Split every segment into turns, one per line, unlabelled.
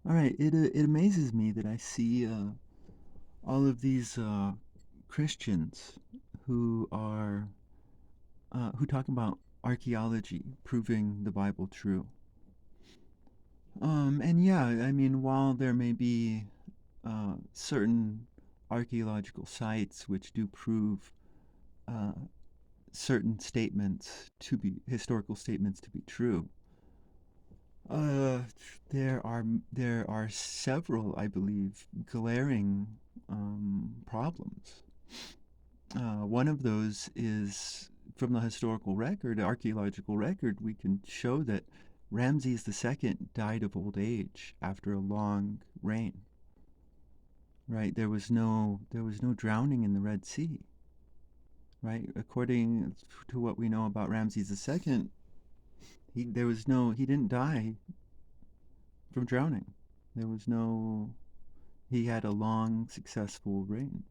All right, it amazes me that I see all of these Christians who are who talk about archaeology proving the Bible true. And yeah, I mean, while there may be certain archaeological sites which do prove uh, certain statements to be historical statements to be true, uh, there are several, I believe, glaring problems. One of those is from the historical record, archaeological record, we can show that Ramses II died of old age after a long reign. Right? There was no drowning in the Red Sea. Right? According to what we know about Ramses II, he didn't die from drowning. There was no he had a long successful reign.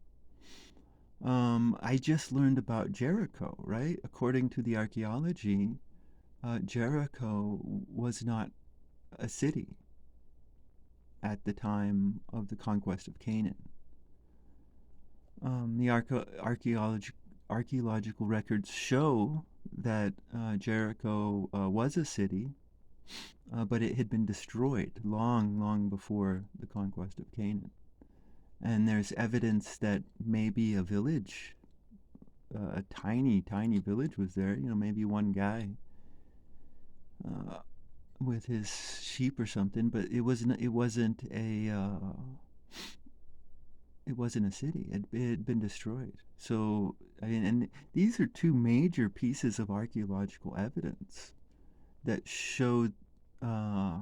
I just learned about Jericho, right? According to the archaeology, Jericho was not a city at the time of the conquest of Canaan. The archaeological records show that Jericho was a city, but it had been destroyed long, long before the conquest of Canaan. And there's evidence that maybe a village, a tiny, tiny village was there. You know, maybe one guy uh, with his sheep or something, but it wasn't a city. It had been destroyed. So, I mean, and these are two major pieces of archaeological evidence that showed uh,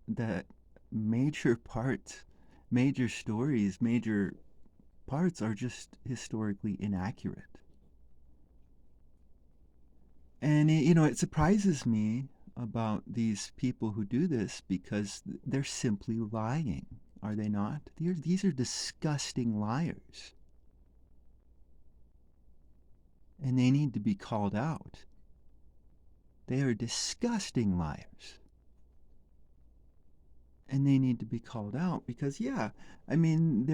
that major parts, major stories, major parts are just historically inaccurate. And it surprises me about these people who do this because they're simply lying, are they not? These are disgusting liars, and they need to be called out. They are disgusting liars, and they need to be called out because, yeah, I mean,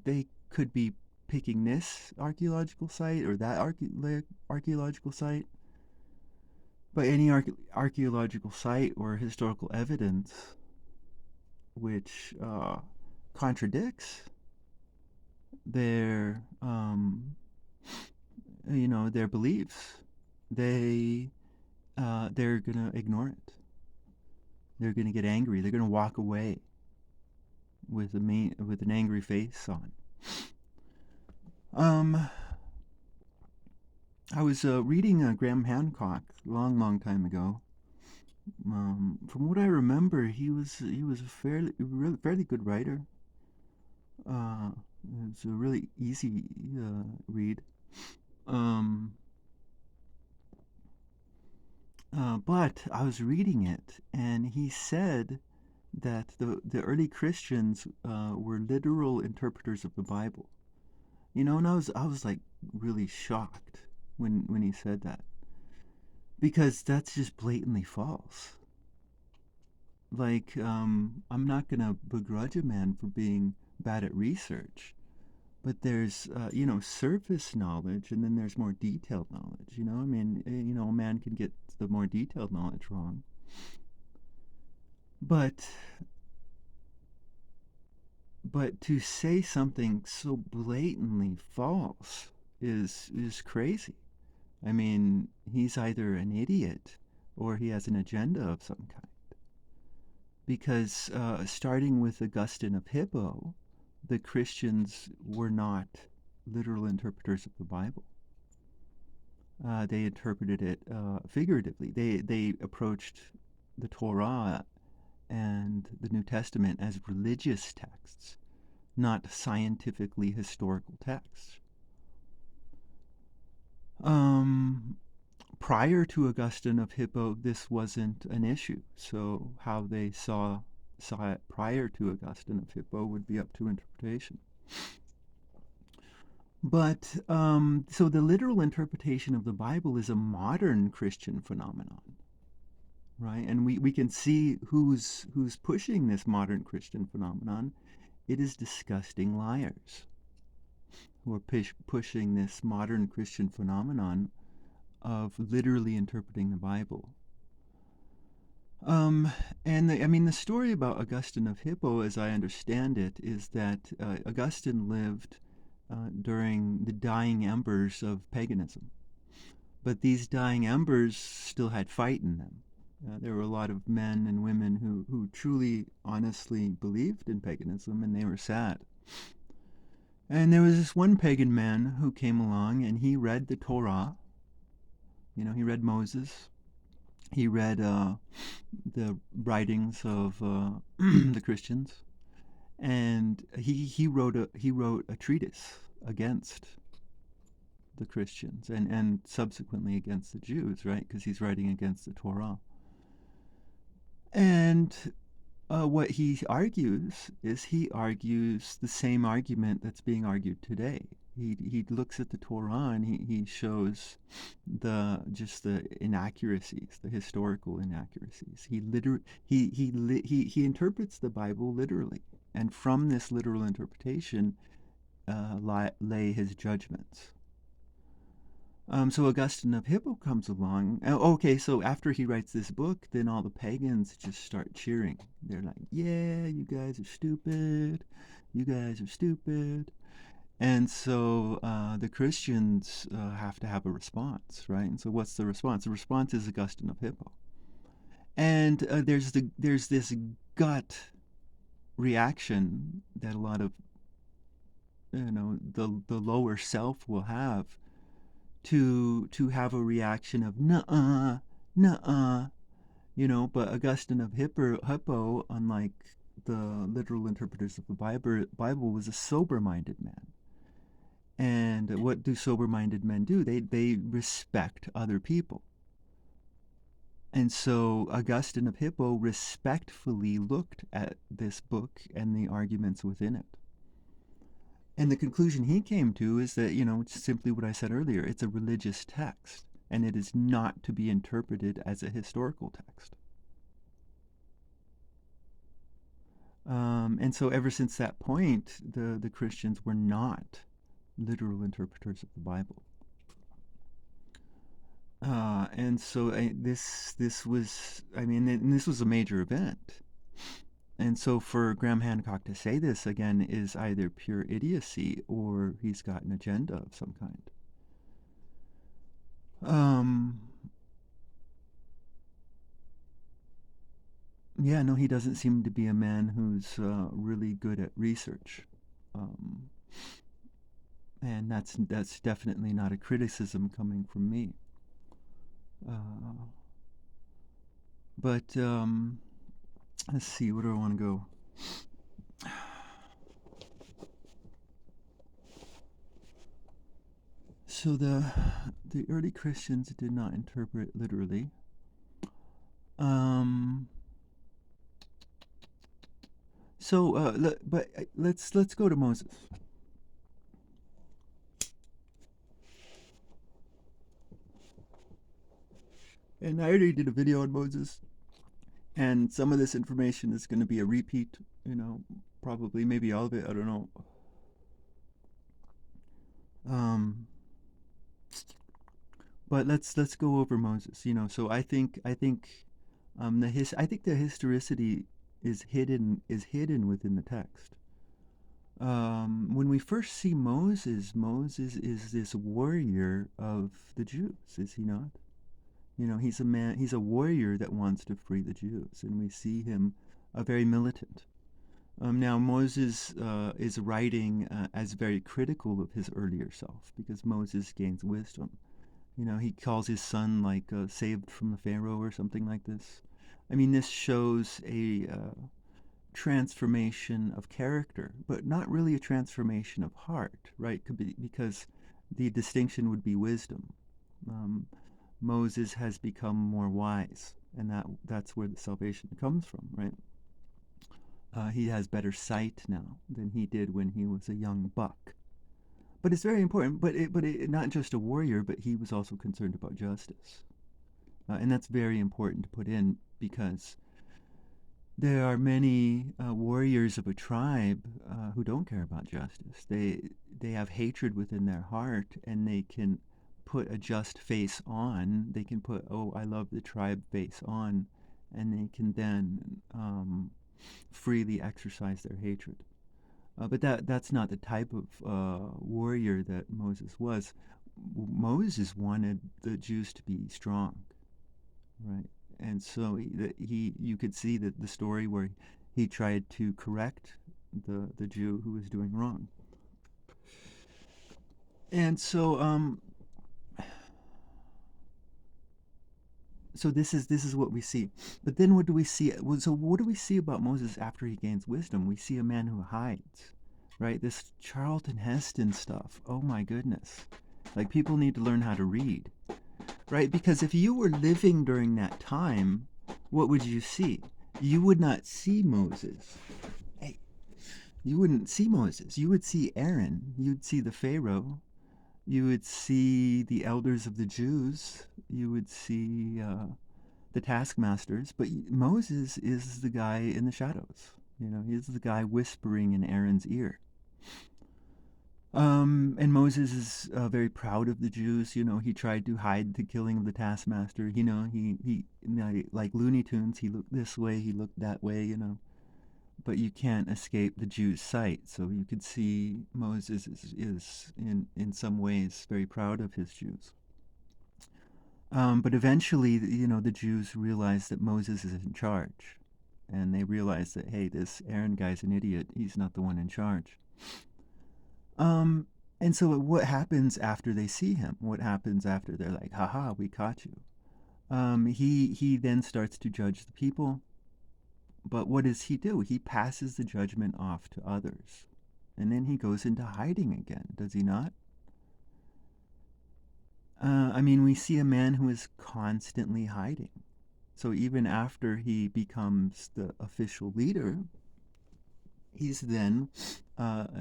they could be picking this archaeological site or that archaeological site, but any archaeological site or historical evidence which contradicts their their beliefs, they they're gonna ignore it. They're gonna get angry. They're gonna walk away with an angry face on. Um, I was reading Graham Hancock a long, long time ago. From what I remember, he was a fairly good writer. Uh, it's a really easy read. Um, but I was reading it, and he said that the early Christians were literal interpreters of the Bible. You know, and I was like really shocked when he said that because that's just blatantly false. Like, I'm not gonna begrudge a man for being bad at research, but there's surface knowledge, and then there's more detailed knowledge. I mean, a man can get the more detailed knowledge wrong, but to say something so blatantly false is crazy. I mean, he's either an idiot or he has an agenda of some kind. Because starting with Augustine of Hippo, the Christians were not literal interpreters of the Bible. They interpreted it figuratively. They approached the Torah and the New Testament as religious texts, not scientifically historical texts. Um, Prior to Augustine of Hippo, this wasn't an issue. So how they saw it prior to Augustine of Hippo would be up to interpretation. But so the literal interpretation of the Bible is a modern Christian phenomenon. right? And we can see who's pushing this modern Christian phenomenon. It is disgusting liars who are pushing this modern Christian phenomenon of literally interpreting the Bible. Um, and I mean, the story about Augustine of Hippo, as I understand it, is that Augustine lived during the dying embers of paganism. But these dying embers still had fight in them. There were a lot of men and women who truly, honestly believed in paganism, and they were sad. And there was this one pagan man who came along, and he read the Torah. You know, he read Moses. He read the writings of the Christians, and he wrote a treatise against the Christians and subsequently against the Jews, right? Because he's writing against the Torah. And what he argues is he argues the same argument that's being argued today. He looks at the Torah and he shows the inaccuracies, the historical inaccuracies. He interprets the Bible literally, and from this literal interpretation lay his judgments. So Augustine of Hippo comes along. Okay, so after he writes this book, then all the pagans just start cheering. They're like, "Yeah, you guys are stupid. You guys are stupid." And so the Christians have to have a response, right? And so what's the response? The response is Augustine of Hippo. And there's this gut reaction that a lot of the lower self will have to have a reaction of nuh-uh, nuh-uh, but Augustine of Hippo, unlike the literal interpreters of the Bible, was a sober-minded man. And what do sober-minded men do? They respect other people. And so Augustine of Hippo respectfully looked at this book and the arguments within it. And the conclusion he came to is that, it's simply what I said earlier. It's a religious text, and it is not to be interpreted as a historical text. And so ever since that point, the Christians were not literal interpreters of the Bible. And so this was, and this was a major event. And so for Graham Hancock to say this again is either pure idiocy or he's got an agenda of some kind. Yeah, no, he doesn't seem to be a man who's really good at research. Um, and that's definitely not a criticism coming from me. But let's see, where do I want to go? So the early Christians did not interpret literally. But let's go to Moses. And I already did a video on Moses, and some of this information is going to be a repeat. Probably maybe all of it. I don't know. But let's go over Moses. So I think the historicity is hidden within the text. When we first see Moses is this warrior of the Jews, is he not? He's a man. He's a warrior that wants to free the Jews, and we see him very militant. Now Moses is writing as very critical of his earlier self because Moses gains wisdom. He calls his son like saved from the Pharaoh or something like this. This shows a transformation of character, but not really a transformation of heart, right? Because the distinction would be wisdom. Moses has become more wise, and that's where the salvation comes from, right? He has better sight now than he did when he was a young buck. But it's very important. But not just a warrior, but he was also concerned about justice, and that's very important to put in because there are many warriors of a tribe who don't care about justice. They have hatred within their heart, and they can put a just face on. They can put, "Oh, I love the tribe" face on, and they can then freely exercise their hatred. But that's not the type of warrior that Moses was. Moses wanted the Jews to be strong, right? And so he you could see that the story where he tried to correct the Jew who was doing wrong. And so this is what we see. But then what do we see? So what do we see about Moses after he gains wisdom? We see a man who hides, right? This Charlton Heston stuff. Oh my goodness. Like, people need to learn how to read, right? Because if you were living during that time, what would you see? You would not see Moses. Hey, you wouldn't see Moses. You would see Aaron. You'd see the Pharaoh. You would see the elders of the Jews. You would see the taskmasters. But Moses is the guy in the shadows. He's the guy whispering in Aaron's ear. And Moses is very proud of the Jews. He tried to hide the killing of the taskmaster. He like Looney Tunes. He looked this way, he looked that way. But you can't escape the Jews' sight. So you could see Moses is in some ways very proud of his Jews. But eventually, the Jews realize that Moses is in charge, and they realize that, hey, this Aaron guy's an idiot. He's not the one in charge. And so what happens after they see him? What happens after they're like, haha, we caught you? He then starts to judge the people. But what does he do? He passes the judgment off to others. And then he goes into hiding again, does he not? We see a man who is constantly hiding. So even after he becomes the official leader, he's then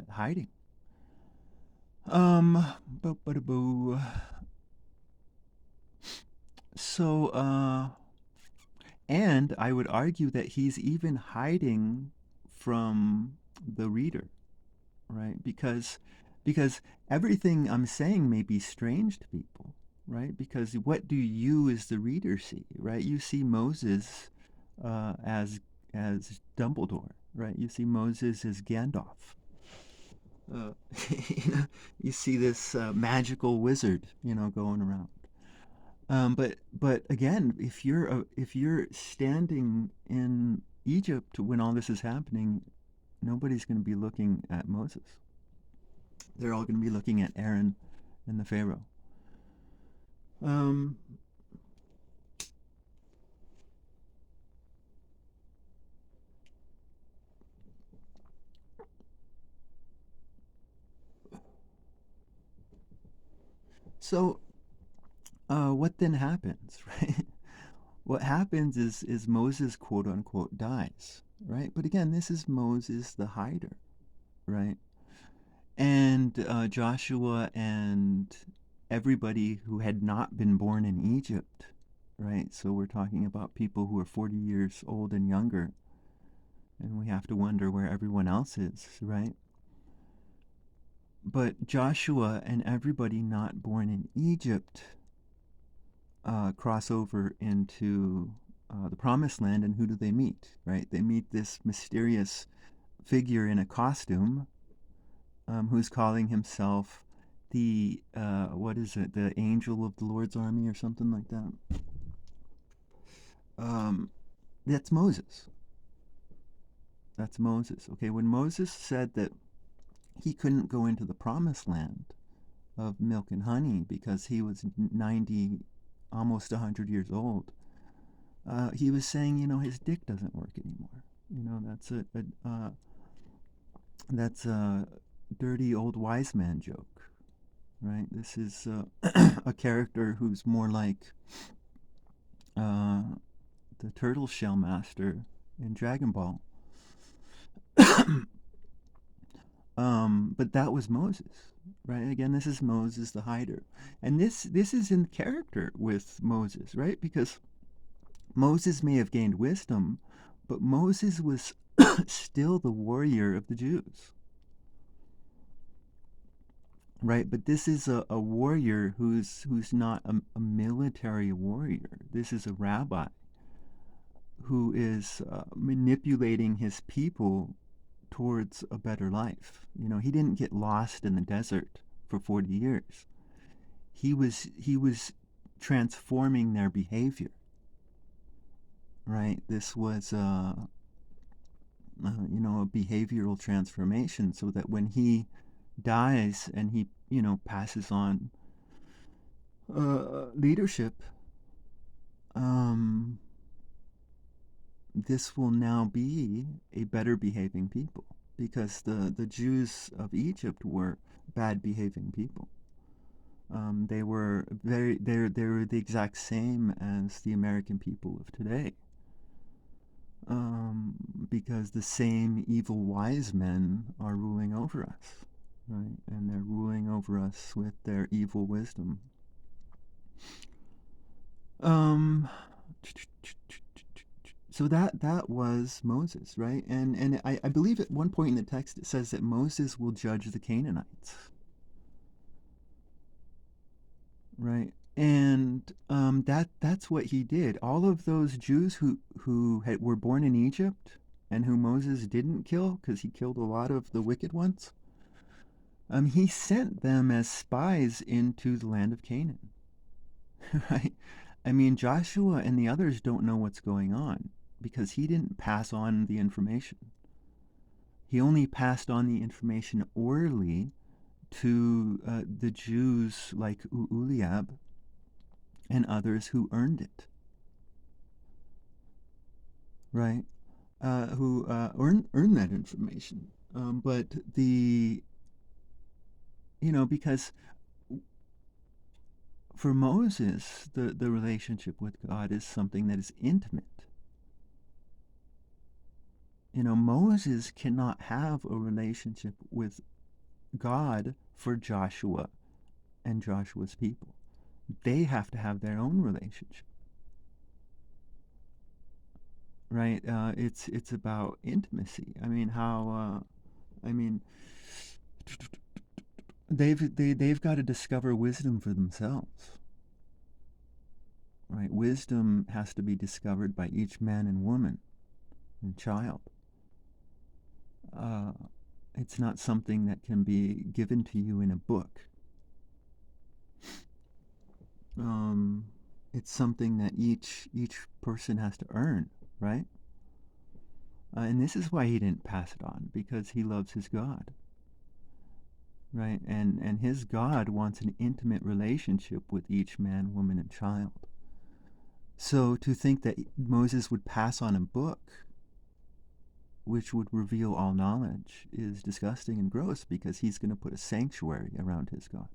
hiding. So, and I would argue that he's even hiding from the reader, right? Because everything I'm saying may be strange to people, right? Because what do you as the reader see, right? You see Moses as Dumbledore, right? You see Moses as Gandalf. Uh, you see this magical wizard, going around. But again, if you're standing in Egypt when all this is happening, nobody's going to be looking at Moses. They're all going to be looking at Aaron and the Pharaoh. Um, so what then happens, right? What happens is Moses, quote unquote, dies, right? But again, this is Moses the hider, right? And Joshua and everybody who had not been born in Egypt, right? So we're talking about people who are 40 years old and younger, and we have to wonder where everyone else is, right? But Joshua and everybody not born in Egypt cross over into the Promised Land, and who do they meet, right? They meet this mysterious figure in a costume who's calling himself the what is it, the angel of the Lord's army or something like that. That's Moses. That's Moses. Okay, when Moses said that he couldn't go into the Promised Land of milk and honey because he was 90, almost 100 years old, he was saying, his dick doesn't work anymore. That's a dirty old wise man joke, right? This is a character who's more like the turtle shell master in Dragon Ball. But that was Moses, right? Again, this is Moses the hider, and this is in character with Moses, right? Because Moses may have gained wisdom, but Moses was still the warrior of the Jews, right? But this is a warrior who's not a military warrior. This is a rabbi who is manipulating his people towards a better life. You know, he didn't get lost in the desert for 40 years. He was transforming their behavior, right? This was you know, a behavioral transformation, so that when he dies and he, you know, passes on leadership, um, this will now be a better behaving people, because the Jews of Egypt were bad behaving people. They were they were the exact same as the American people of today, because the same evil wise men are ruling over us, right? And they're ruling over us with their evil wisdom. Um, so that was Moses, right? And I believe at one point in the text it says that Moses will judge the Canaanites, right? And that's what he did. All of those Jews who were born in Egypt and who Moses didn't kill, because he killed a lot of the wicked ones, he sent them as spies into the land of Canaan, right? I mean, Joshua and the others don't know what's going on because he didn't pass on the information. He only passed on the information orally to the Jews like Uliab and others who earned it, right? Who earned that information. But you know, because for Moses, the relationship with God is something that is intimate. You know, Moses cannot have a relationship with God for Joshua and Joshua's people. They have to have their own relationship, right? It's about intimacy. I mean, how? I mean, they've got to discover wisdom for themselves, right? Wisdom has to be discovered by each man and woman and child. It's not something that can be given to you in a book. It's something that each person has to earn, right? And this is why he didn't pass it on, because he loves his God, right? And his God wants an intimate relationship with each man, woman, and child. So to think that Moses would pass on a book which would reveal all knowledge is disgusting and gross, because he's going to put a sanctuary around his God,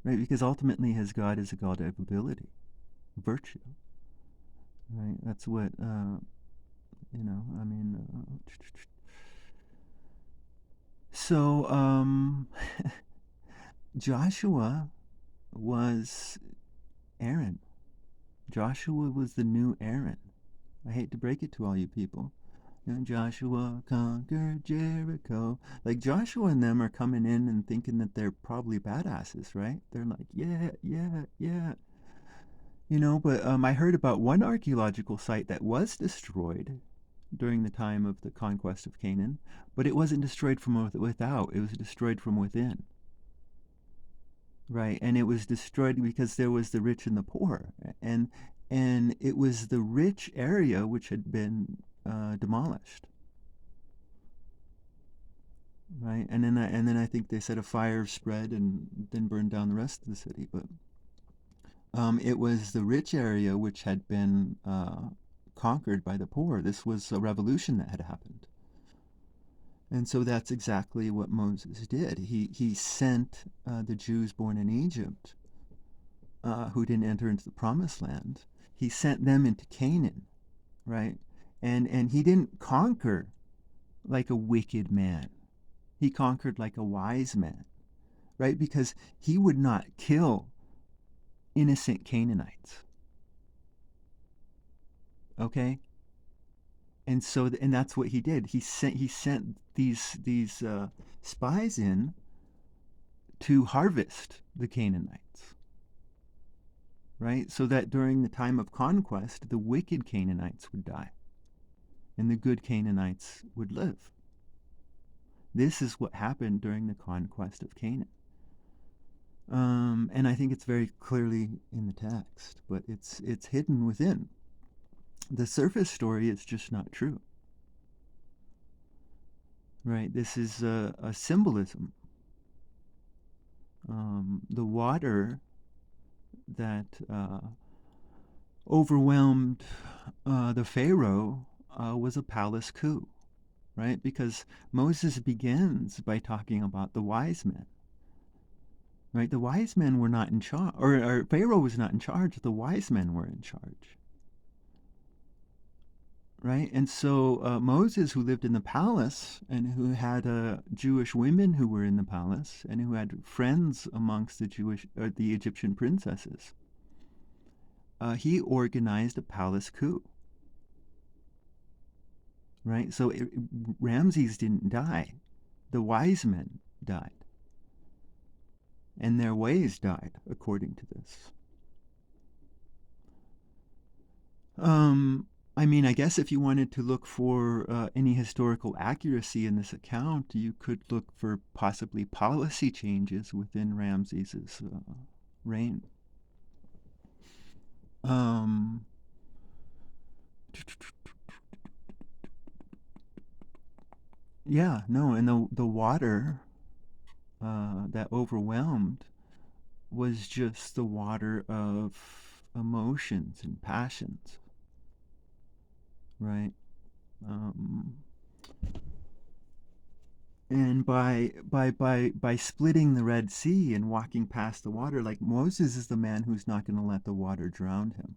right? Because ultimately his God is a God of ability, virtue, right? That's what, you know, I mean, so Joshua was Aaron. Joshua was the new Aaron. I hate to break it to all you people. You know, Joshua conquered Jericho. Like, Joshua and them are coming in and thinking that they're probably badasses, right? They're like, yeah, yeah, yeah. You know, but I heard about one archaeological site that was destroyed during the time of the conquest of Canaan, but it wasn't destroyed from without. It was destroyed from within. Right, and it was destroyed because there was the rich and the poor, and it was the rich area which had been demolished, right? And then I think they said a fire spread and then burned down the rest of the city. But it was the rich area which had been conquered by the poor. This was a revolution that had happened. And so that's exactly what Moses did. He sent the Jews born in Egypt, who didn't enter into the promised land. He sent them into Canaan, right? And he didn't conquer like a wicked man. He conquered like a wise man, right? Because he would not kill innocent Canaanites. Okay, and so and that's what he did. He sent these spies in to harvest the Canaanites, right? So that during the time of conquest, the wicked Canaanites would die and the good Canaanites would live. This is what happened during the conquest of Canaan. And I think it's very clearly in the text, but it's hidden within. The surface story is just not true, right? This is a symbolism. The water that overwhelmed the Pharaoh was a palace coup, right? Because Moses begins by talking about the wise men, right? The wise men were not in charge, or Pharaoh was not in charge. The wise men were in charge, right? And so Moses, who lived in the palace and who had Jewish women who were in the palace and who had friends amongst the Egyptian princesses, he organized a palace coup, right? So Ramses didn't die; the wise men died, and their ways died, according to this. I mean, I guess if you wanted to look for any historical accuracy in this account, you could look for possibly policy changes within Ramses's reign. Um, yeah, no, and the water that overwhelmed was just the water of emotions and passions, right? Um, and by splitting the Red Sea and walking past the water, like Moses is the man who's not going to let the water drown him,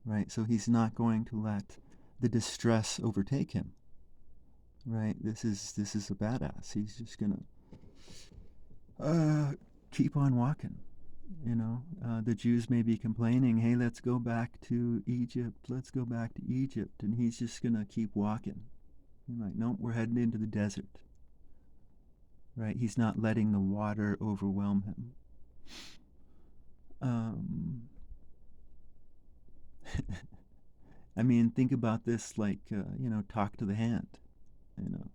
right? So he's not going to let the distress overtake him, right? This is a badass. He's just gonna keep on walking. The Jews may be complaining, "Hey, let's go back to Egypt. Let's go back to Egypt," and he's just gonna keep walking. You're like, "No, we're heading into the desert." Right? He's not letting the water overwhelm him. Um, I mean, think about this like, talk to the hand, you know,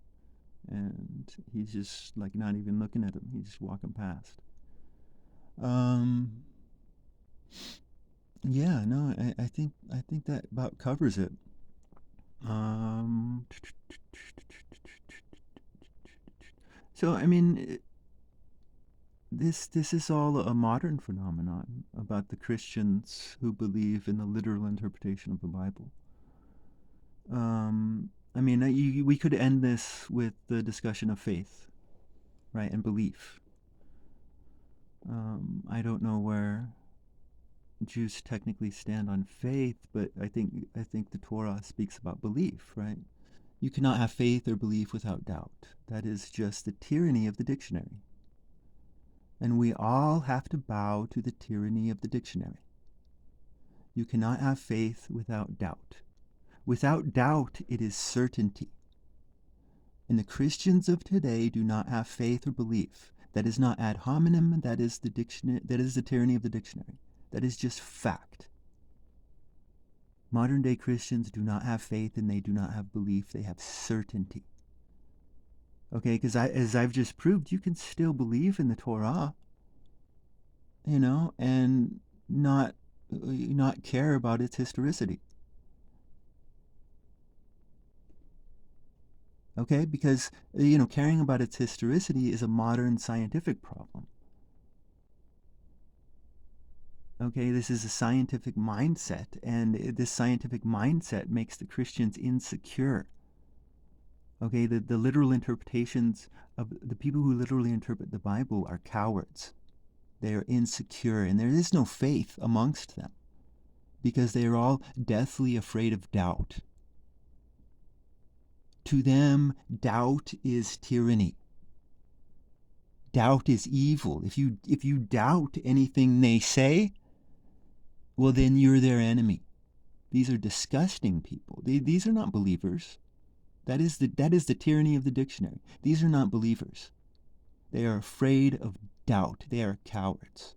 and he's just like not even looking at him. He's just walking past. Um, yeah, no, I think that about covers it. Um, so I mean, this is all a modern phenomenon about the Christians who believe in the literal interpretation of the Bible. I mean, we could end this with the discussion of faith, right, and belief. I don't know where Jews technically stand on faith, but I think the Torah speaks about belief, right? You cannot have faith or belief without doubt. That is just the tyranny of the dictionary. And we all have to bow to the tyranny of the dictionary. You cannot have faith without doubt. Without doubt, it is certainty. And the Christians of today do not have faith or belief. That is not ad hominem. That is the dictionary. That is the tyranny of the dictionary. That is just fact. Modern day Christians do not have faith and they do not have belief. They have certainty. Okay, because as I've just proved, you can still believe in the Torah, and not care about its historicity. Okay, because caring about its historicity is a modern scientific problem. Okay, this is a scientific mindset, and this scientific mindset makes the Christians insecure. Okay, the literal interpretations of the people who literally interpret the Bible are cowards. They are insecure, and there is no faith amongst them because they are all deathly afraid of doubt. To them, doubt is tyranny. Doubt is evil. If you doubt anything they say, well, then you're their enemy. These are disgusting people. These are not believers. That is the tyranny of the dictionary. These are not believers. They are afraid of doubt. They are cowards.